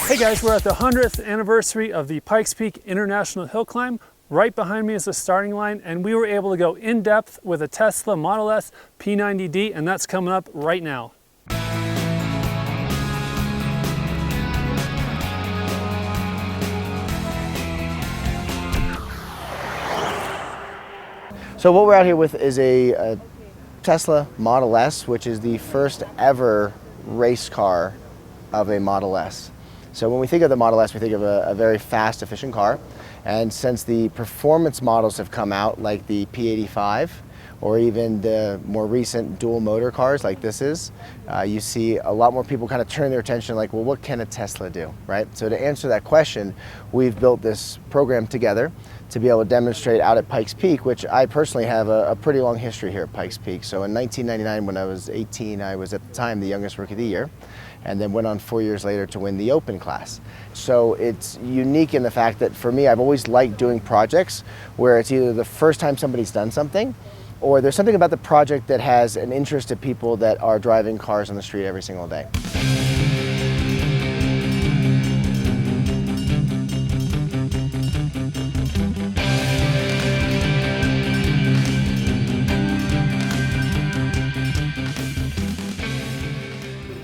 Hey guys, we're at the 100th anniversary of the Pikes Peak International Hill Climb. Right behind me is the starting line, and we were able to go in depth with a Tesla Model S P90D, and that's coming up right now. So what we're out here with is a Tesla Model S, which is the first ever race car of a Model S. So when we think of the Model S, we think of a very fast, efficient car. And since the performance models have come out, like the P85, or even the more recent dual motor cars like this is, you see a lot more people kind of turn their attention like, well, what can a Tesla do, right? So to answer that question, we've built this program together to be able to demonstrate out at Pikes Peak, which I personally have a pretty long history here at Pikes Peak. So in 1999, when I was 18, I was at the time the youngest rookie of the year, and then went on 4 years later to win the open class. So it's unique in the fact that for me, I've always liked doing projects where it's either the first time somebody's done something, or there's something about the project that has an interest to people that are driving cars on the street every single day.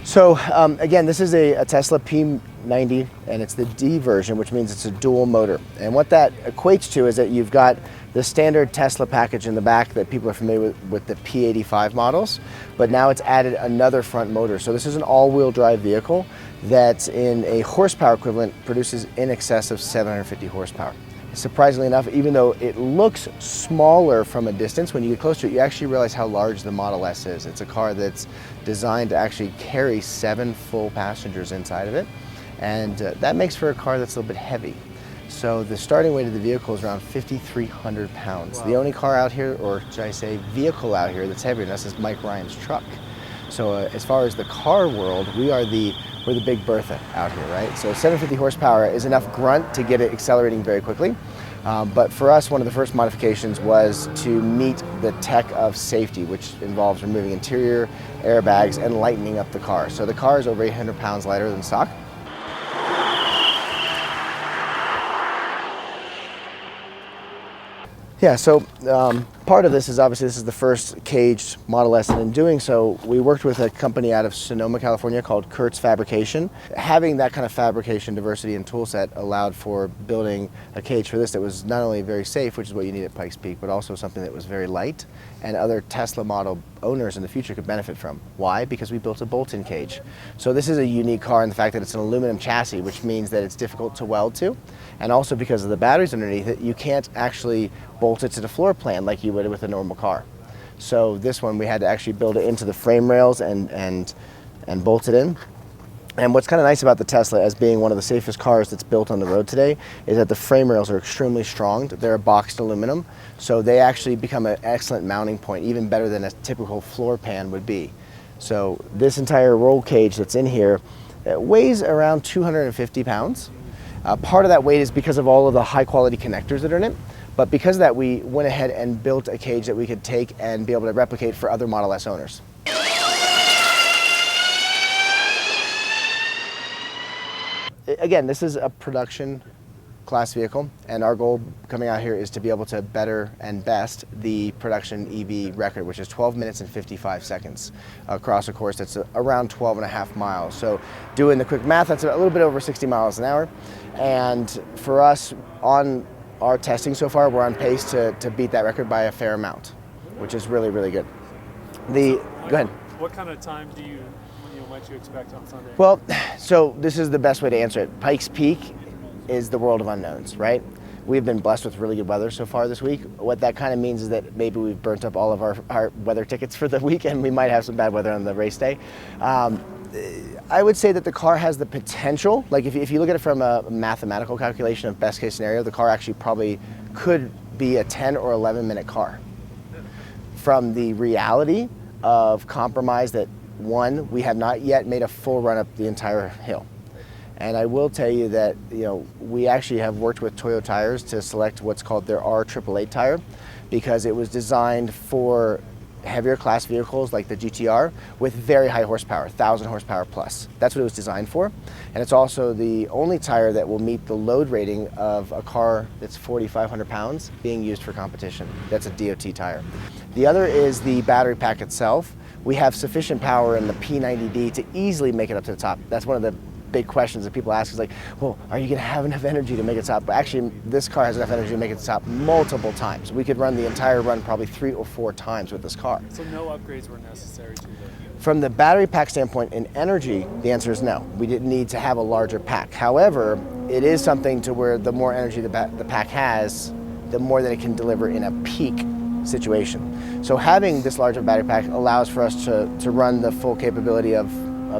So again, this is a Tesla P90, and it's the D version, which means it's a dual motor. And what that equates to is that you've got the standard Tesla package in the back that people are familiar with the P85 models, but now it's added another front motor. So this is an all-wheel drive vehicle that's in a horsepower equivalent, produces in excess of 750 horsepower. Surprisingly enough, even though it looks smaller from a distance, when you get closer to it, you actually realize how large the Model S is. It's a car that's designed to actually carry 7 full passengers inside of it, and that makes for a car that's a little bit heavy. So the starting weight of the vehicle is around 5,300 pounds. Wow. The only car out here, or should I say vehicle out here, that's heavier than us is Mike Ryan's truck. So as far as the car world, we're the Big Bertha out here, right? So 750 horsepower is enough grunt to get it accelerating very quickly. But for us, one of the first modifications was to meet the tech of safety, which involves removing interior airbags and lightening up the car. So the car is over 800 pounds lighter than stock. Yeah, so part of this is obviously this is the first caged Model S, and in doing so, we worked with a company out of Sonoma, California called Kurtz Fabrication. Having that kind of fabrication diversity and tool set allowed for building a cage for this that was not only very safe, which is what you need at Pikes Peak, but also something that was very light and other Tesla model owners in the future could benefit from. Why? Because we built a bolt-in cage. So this is a unique car in the fact that it's an aluminum chassis, which means that it's difficult to weld to, and also because of the batteries underneath it, you can't actually bolt it to the floor plan like you would with a normal car. So this one we had to actually build it into the frame rails and bolt it in. And what's kind of nice about the Tesla as being one of the safest cars that's built on the road today is that the frame rails are extremely strong. They're boxed aluminum, so they actually become an excellent mounting point, even better than a typical floor pan would be. So this entire roll cage that's in here weighs around 250 pounds. Part of that weight is because of all of the high quality connectors that are in it. But because of that, we went ahead and built a cage that we could take and be able to replicate for other Model S owners. Again, this is a production class vehicle, and our goal coming out here is to be able to better and best the production EV record, which is 12 minutes and 55 seconds across a course that's around 12 and a half miles. So doing the quick math, that's a little bit over 60 miles an hour. And for us, on our testing so far, we're on pace to beat that record by a fair amount, which is really, really good. Go ahead. What kind of time might you expect on Sunday? Well, so this is the best way to answer it. Pikes Peak is the world of unknowns, right? We've been blessed with really good weather so far this week. What that kind of means is that maybe we've burnt up all of our weather tickets for the week, and we might have some bad weather on the race day. I would say that the car has the potential, like if you look at it from a mathematical calculation of best case scenario, the car actually probably could be a 10 or 11 minute car. From the reality of compromise that, one, we have not yet made a full run up the entire hill. And I will tell you that, we actually have worked with Toyo Tires to select what's called their R888 tire, because it was designed for heavier class vehicles like the GTR with very high horsepower, 1,000 horsepower plus. That's what it was designed for. And it's also the only tire that will meet the load rating of a car that's 4,500 pounds being used for competition. That's a DOT tire. The other is the battery pack itself. We have sufficient power in the P90D to easily make it up to the top. That's one of the big questions that people ask is like, well, are you going to have enough energy to make it top? But actually, this car has enough energy to make it top multiple times. We could run the entire run probably 3 or 4 times with this car. So no upgrades were necessary to the... From the battery pack standpoint in energy, the answer is no. We didn't need to have a larger pack. However, it is something to where the more energy the pack has, the more that it can deliver in a peak situation. So having this larger battery pack allows for us to run the full capability of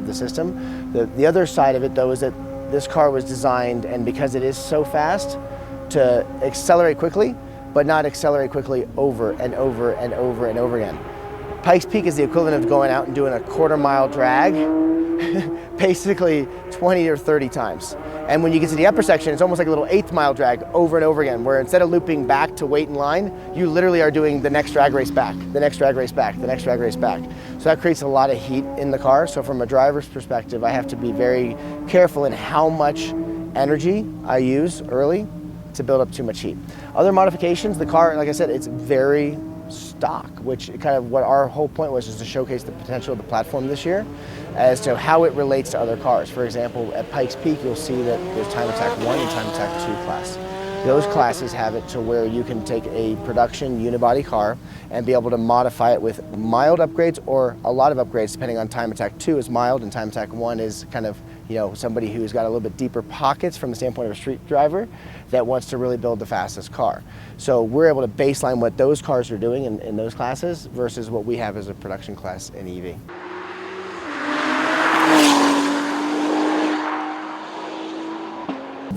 the system. The other side of it though is that this car was designed, and because it is so fast, to accelerate quickly, but not accelerate quickly over and over and over and over again. Pikes Peak is the equivalent of going out and doing a quarter-mile drag, basically 20 or 30 times. And when you get to the upper section, it's almost like a little 8th mile drag over and over again, where instead of looping back to wait in line, you literally are doing the next drag race back, the next drag race back, the next drag race back. So that creates a lot of heat in the car. So from a driver's perspective, I have to be very careful in how much energy I use early to build up too much heat. Other modifications, the car, like I said, it's very stock, which kind of what our whole point was, is to showcase the potential of the platform this year as to how it relates to other cars. For example, at Pikes Peak, you'll see that there's Time Attack 1 and Time Attack 2 class. Those classes have it to where you can take a production unibody car and be able to modify it with mild upgrades or a lot of upgrades, depending on Time Attack 2 is mild and Time Attack 1 is kind of, you know, somebody who's got a little bit deeper pockets from the standpoint of a street driver that wants to really build the fastest car. So we're able to baseline what those cars are doing in those classes versus what we have as a production class in EV.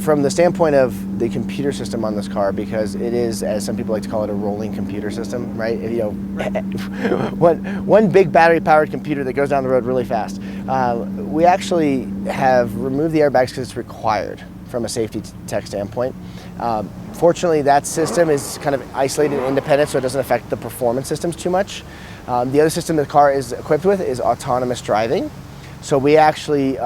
From the standpoint of the computer system on this car, because it is, as some people like to call it, a rolling computer system, right? You know, one big battery-powered computer that goes down the road really fast. We actually have removed the airbags because it's required from a safety tech standpoint. Fortunately, that system is kind of isolated and independent, so it doesn't affect the performance systems too much. The other system the car is equipped with is autonomous driving. So we actually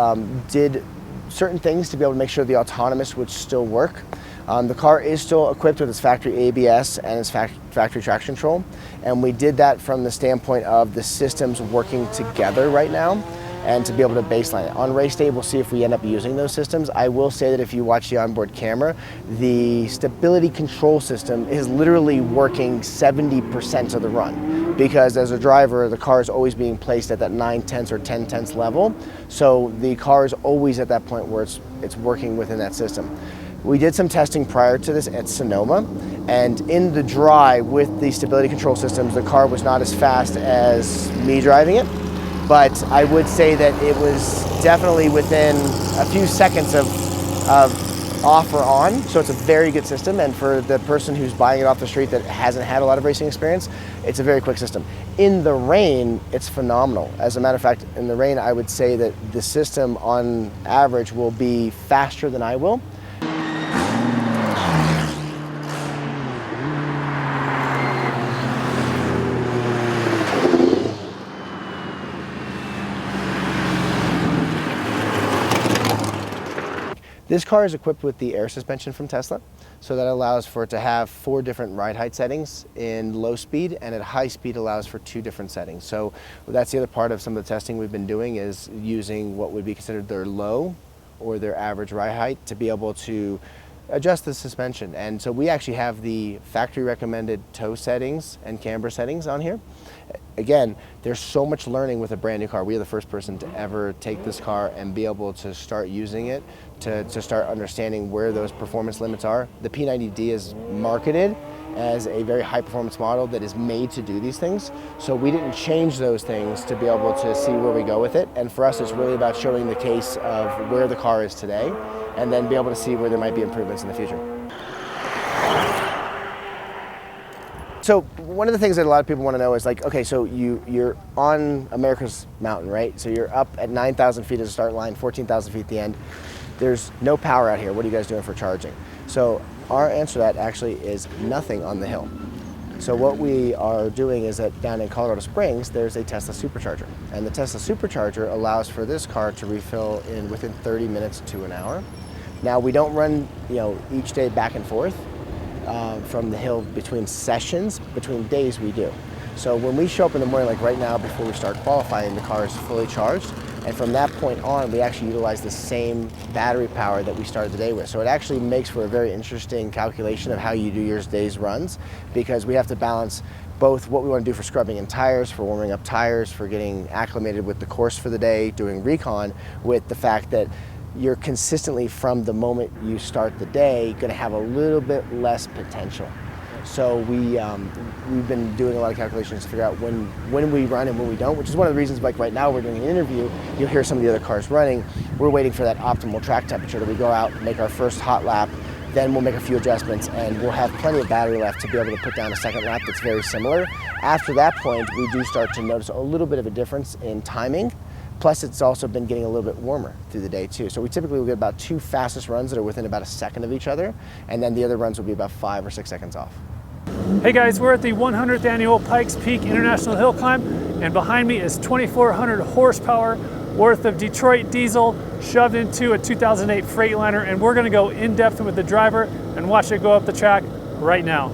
did certain things to be able to make sure the autonomous would still work. The car is still equipped with its factory ABS and its factory traction control, and we did that from the standpoint of the systems working together right now and to be able to baseline it. On race day, we'll see if we end up using those systems. I will say that if you watch the onboard camera, the stability control system is literally working 70% of the run, because as a driver, the car is always being placed at that 9/10 or 10/10 level. So the car is always at that point where it's working within that system. We did some testing prior to this at Sonoma, and in the dry with the stability control systems, the car was not as fast as me driving it. But I would say that it was definitely within a few seconds of off or on, so it's a very good system, and for the person who's buying it off the street that hasn't had a lot of racing experience, it's a very quick system. In the rain, it's phenomenal. As a matter of fact, in the rain, I would say that the system on average will be faster than I will. This car is equipped with the air suspension from Tesla, so that allows for it to have 4 different ride height settings in low speed, and at high speed allows for 2 different settings. So that's the other part of some of the testing we've been doing, is using what would be considered their low or their average ride height to be able to adjust the suspension. And so we actually have the factory recommended toe settings and camber settings on here. Again, there's so much learning with a brand new car. We are the first person to ever take this car and be able to start using it, to start understanding where those performance limits are. The P90D is marketed as a very high performance model that is made to do these things. So we didn't change those things to be able to see where we go with it. And for us, it's really about showing the case of where the car is today, and then be able to see where there might be improvements in the future. So one of the things that a lot of people want to know is like, okay, so you're on America's mountain, right? So you're up at 9,000 feet as a start line, 14,000 feet at the end. There's no power out here. What are you guys doing for charging? So our answer to that actually is nothing on the hill. So what we are doing is that down in Colorado Springs, there's a Tesla supercharger. And the Tesla supercharger allows for this car to refill within 30 minutes to an hour. Now we don't run each day back and forth from the hill between sessions, between days we do. So when we show up in the morning, like right now before we start qualifying, the car is fully charged. And from that point on, we actually utilize the same battery power that we started the day with. So it actually makes for a very interesting calculation of how you do your day's runs, because we have to balance both what we want to do for scrubbing in tires, for warming up tires, for getting acclimated with the course for the day, doing recon, with the fact that you're consistently from the moment you start the day going to have a little bit less potential. So we've been doing a lot of calculations to figure out when we run and when we don't, which is one of the reasons, like right now we're doing an interview, you'll hear some of the other cars running. We're waiting for that optimal track temperature that we go out, make our first hot lap, then we'll make a few adjustments and we'll have plenty of battery left to be able to put down a second lap that's very similar. After that point, we do start to notice a little bit of a difference in timing. Plus it's also been getting a little bit warmer through the day too. So we typically will get about 2 fastest runs that are within about a second of each other, and then the other runs will be about 5 or 6 seconds off. Hey guys, we're at the 100th annual Pikes Peak International Hill Climb, and behind me is 2,400 horsepower worth of Detroit diesel shoved into a 2008 Freightliner, and we're gonna go in depth with the driver and watch it go up the track right now.